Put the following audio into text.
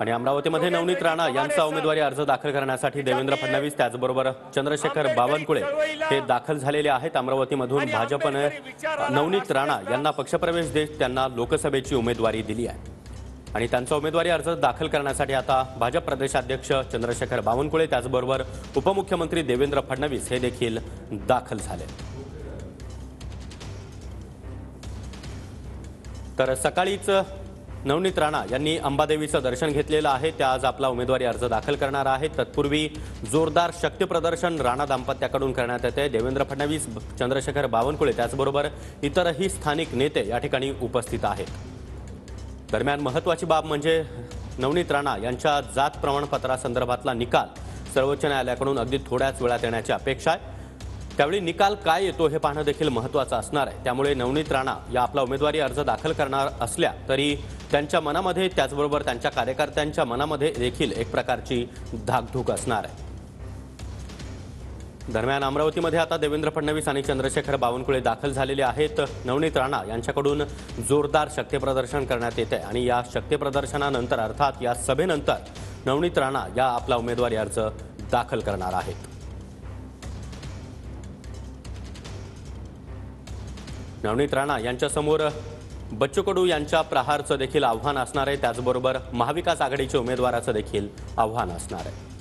आणि अमरावतीमध्ये नवनीत राणा यांचा उमेदवारी अर्ज दाखल करण्यासाठी देवेंद्र फडणवीस त्याचबरोबर चंद्रशेखर बावनकुळे हे दाखल झालेले आहेत। अमरावतीमधून भाजपने नवनीत राणा यांना पक्षप्रवेश देत त्यांना लोकसभेची उमेदवारी दिली आहे आणि त्यांचा उमेदवारी अर्ज दाखल करण्यासाठी आता भाजप प्रदेशाध्यक्ष चंद्रशेखर बावनकुळे त्याचबरोबर उपमुख्यमंत्री देवेंद्र फडणवीस हे देखील दाखल झाले। तर सकाळीच नवनीत राणा यांनी अंबादेवीचं दर्शन घेतलेलं आहे। त्या आज आपला उमेदवारी अर्ज दाखल करणार आहेत। तत्पूर्वी जोरदार शक्तीप्रदर्शन राणा दाम्पत्याकडून करण्यात येते। देवेंद्र फडणवीस, चंद्रशेखर बावनकुळे त्याचबरोबर इतरही स्थानिक नेते या ठिकाणी उपस्थित आहेत। दरम्यान महत्त्वाची बाब म्हणजे नवनीत राणा यांच्या जात प्रमाणपत्रासंदर्भातला निकाल सर्वोच्च न्यायालयाकडून अगदी थोड्याच वेळात येण्याची अपेक्षा आहे। त्यावेळी निकाल काय येतो हे पाहणं देखील महत्त्वाचं असणार आहे। त्यामुळे नवनीत राणा या आपला उमेदवारी अर्ज दाखल करणार असल्या तरी त्यांच्या मनामध्ये त्याचबरोबर त्यांच्या कार्यकर्त्यांच्या मनामध्ये देखील एक प्रकारची धाकधूक असणार आहे। दरम्यान अमरावतीमध्ये आता देवेंद्र फडणवीस आणि चंद्रशेखर बावनकुळे दाखल झालेले आहेत। नवनीत राणा यांच्याकडून जोरदार शक्तीप्रदर्शन करण्यात येते आणि या शक्तीप्रदर्शनानंतर अर्थात या सभेनंतर नवनीत राणा या आपला उमेदवारी अर्ज दाखल करणार आहेत। नवनीत राणा यांच्यासमोर बच्चू कडू यांच्या प्रहारचं देखील आव्हान असणार आहे। त्याचबरोबर महाविकास आघाडीच्या उमेदवाराचं देखील आव्हान असणार आहे।